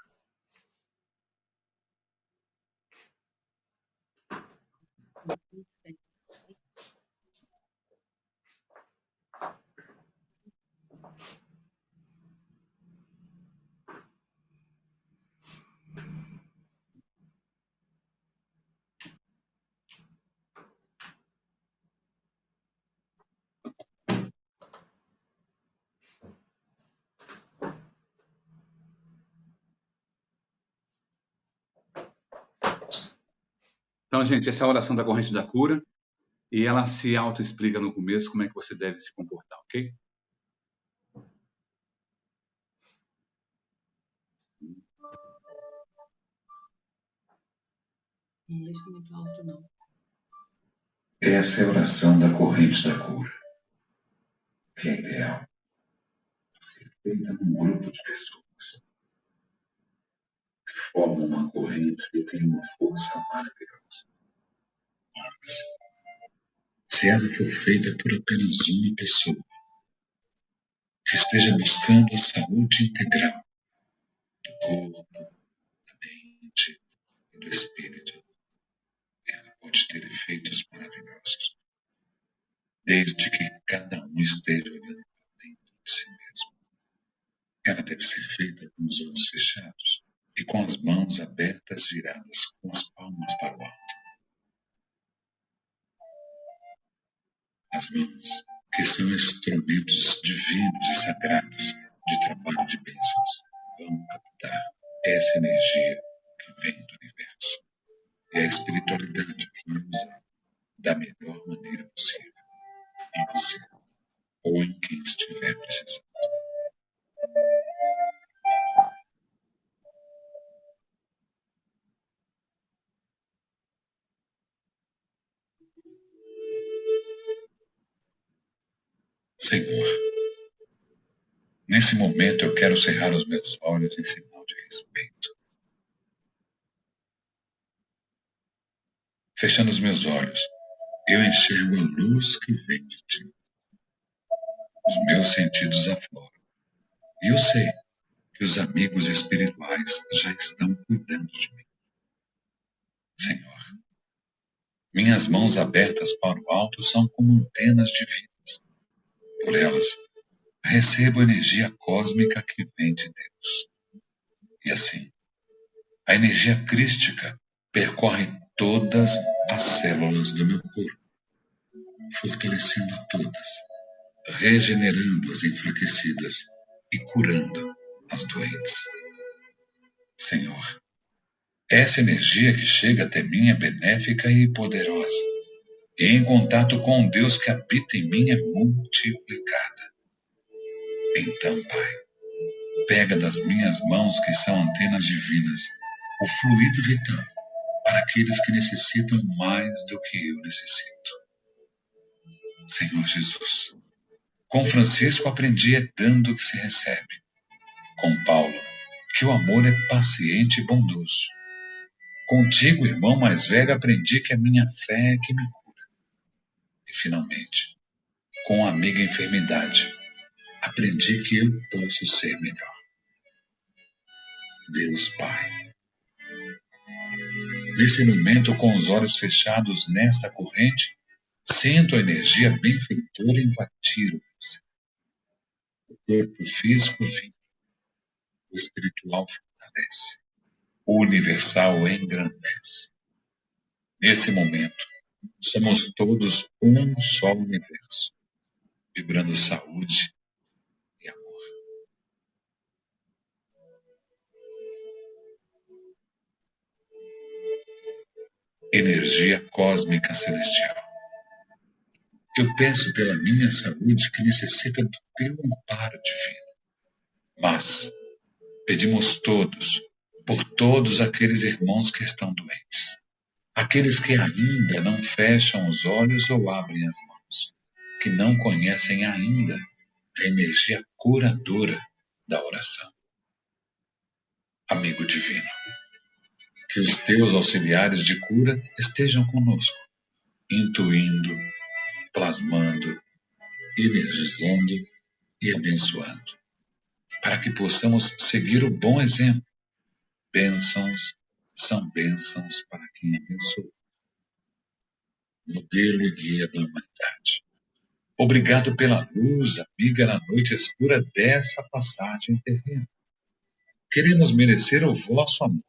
Então, gente, essa é a oração da corrente da cura e ela se autoexplica no começo como é que você deve se comportar, ok? Não deixa muito alto, não. Essa é a oração da corrente da cura, que é ideal ser feita num grupo de pessoas que formam uma corrente e tem uma força maravilhosa. Mas, se ela for feita por apenas uma pessoa que esteja buscando a saúde integral do corpo, da mente e do espírito, ela pode ter efeitos maravilhosos, desde que cada um esteja olhando para dentro de si mesmo. Ela deve ser feita com os olhos fechados e com as mãos abertas viradas com as palmas para o alto. As mãos, que são instrumentos divinos e sagrados de trabalho de bênçãos, vão captar essa energia que vem do universo. E a espiritualidade vai usar da melhor maneira possível em você ou em quem estiver precisando. Senhor, nesse momento eu quero cerrar os meus olhos em sinal de respeito. Fechando os meus olhos, eu enxergo a luz que vem de ti. Os meus sentidos afloram. E eu sei que os amigos espirituais já estão cuidando de mim. Senhor, minhas mãos abertas para o alto são como antenas divinas. Por elas, recebo a energia cósmica que vem de Deus. E assim, a energia crística percorre todas as células do meu corpo, fortalecendo a todas, regenerando as enfraquecidas e curando as doentes. Senhor, essa energia que chega até mim é benéfica e poderosa, e em contato com o Deus que habita em mim é multiplicada. Então, Pai, pega das minhas mãos, que são antenas divinas, o fluido vital para aqueles que necessitam mais do que eu necessito. Senhor Jesus, com Francisco aprendi é dando que se recebe. Com Paulo, que o amor é paciente e bondoso. Contigo, irmão mais velho, aprendi que a minha fé é que me cura. E, finalmente, com a amiga enfermidade, aprendi que eu posso ser melhor. Deus Pai. Nesse momento, com os olhos fechados nesta corrente, sinto a energia benfeitora invadir você. O corpo físico vive, o espiritual fortalece, o universal engrandece. Nesse momento, somos todos um só universo, vibrando saúde e amor. Energia cósmica celestial. Eu peço pela minha saúde que necessita do teu amparo divino. Mas pedimos todos, por todos aqueles irmãos que estão doentes, aqueles que ainda não fecham os olhos ou abrem as mãos, que não conhecem ainda a energia curadora da oração. Amigo divino, que os teus auxiliares de cura estejam conosco, intuindo, plasmando, energizando e abençoando, para que possamos seguir o bom exemplo. Bênçãos são bênçãos para quem abençoa. Modelo e guia da humanidade. Obrigado pela luz, amiga, na noite escura dessa passagem terrena. Queremos merecer o vosso amor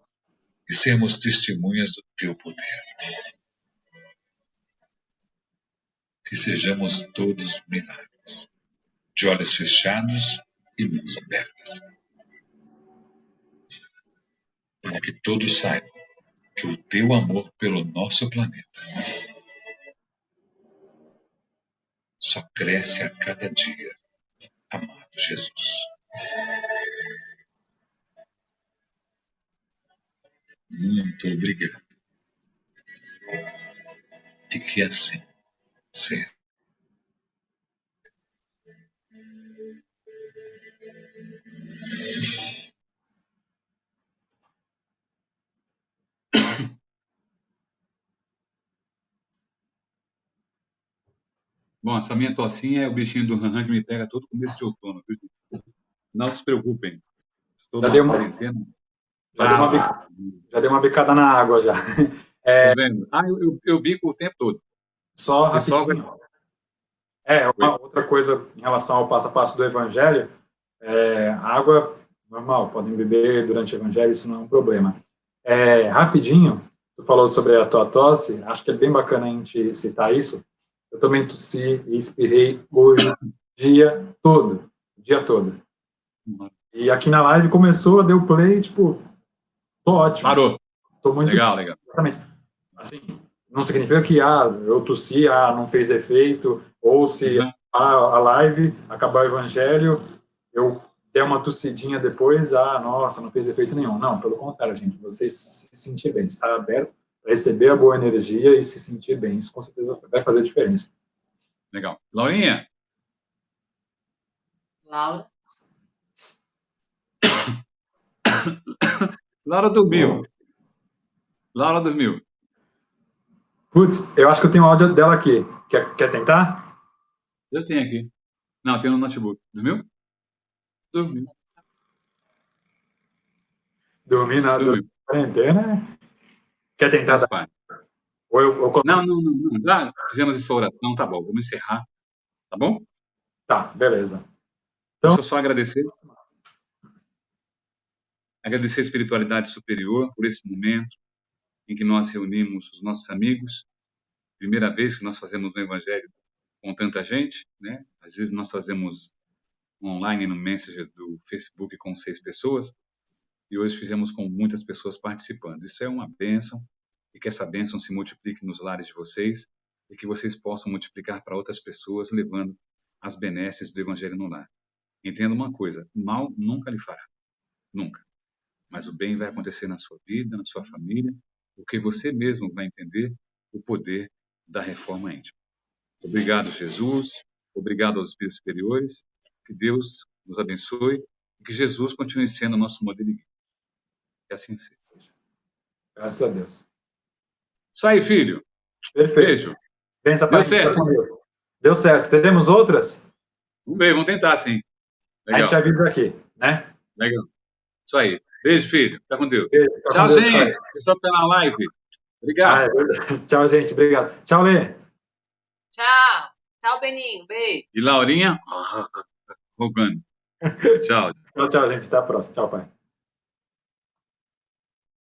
e sermos testemunhas do teu poder. Que sejamos todos milagres, de olhos fechados e mãos abertas. Para que todos saibam que o teu amor pelo nosso planeta só cresce a cada dia, amado Jesus. Muito obrigado. E que assim seja. Bom, essa minha tocinha é o bichinho do ranhan que me pega todo começo de outono. Viu? Não se preocupem. Estou Já na deu uma, quarentena. já deu uma bicada na água já. Tá vendo? Eu bico o tempo todo. Só E só rapidinho. Uma outra coisa em relação ao passo a passo do Evangelho, água normal, podem beber durante o Evangelho, isso não é um problema. Rapidinho, tu falou sobre a tua tosse, acho que é bem bacana a gente citar isso. Eu também tossi e espirrei hoje o dia todo. E aqui na live começou, deu play, tipo, tô ótimo. Parou. Tô muito Legal. Exatamente. Assim, não significa que eu tossi, não fez efeito, ou se a live acabar o evangelho, eu der uma tossidinha depois, nossa, não fez efeito nenhum. Não, pelo contrário, gente, você se sentir bem, estar aberto para receber a boa energia e se sentir bem, isso com certeza vai fazer diferença. Legal. Laurinha? Laura? Laura dormiu. Laura dormiu. Putz, eu acho que eu tenho o áudio dela aqui. Quer tentar? Eu tenho aqui. Não, tem no notebook. Dormiu? Dormiu. Dormir na quarentena? Quer tentar? Não. Já fizemos essa oração, tá bom. Vamos encerrar. Tá bom? Tá, beleza. Então, deixa eu só agradecer. Agradecer a espiritualidade superior por esse momento em que nós reunimos os nossos amigos. Primeira vez que nós fazemos um evangelho com tanta gente, né? Às vezes nós fazemos online no Messenger do Facebook com 6 pessoas e hoje fizemos com muitas pessoas participando. Isso é uma bênção e que essa bênção se multiplique nos lares de vocês e que vocês possam multiplicar para outras pessoas, levando as benesses do evangelho no lar. Entenda uma coisa, mal nunca lhe fará. Nunca. Mas o bem vai acontecer na sua vida, na sua família porque você mesmo vai entender o poder da reforma íntima. Obrigado, Jesus. Obrigado aos espíritos superiores. Que Deus nos abençoe e que Jesus continue sendo nosso modelo e guia. Que assim seja. Graças a Deus. Isso aí, filho. Perfeito. Beijo. Pensa, Deu pai, certo. fica com Deus. Deu certo. Teremos outras? Vamos ver, vamos tentar, sim. A gente Legal, avisa aqui, né? legal. Isso aí. Beijo, filho. Fica com Deus. Beijo, fica Tchau, com Deus, gente. pai. Pessoal que tá na live. Ah, Obrigado. é verdade. Tchau, gente. Obrigado. Tchau, Lê. Tchau. Tchau, Beninho. Beijo. E Laurinha, rogando. Tchau. Tchau, tchau, gente. Até a próxima. Tchau, pai.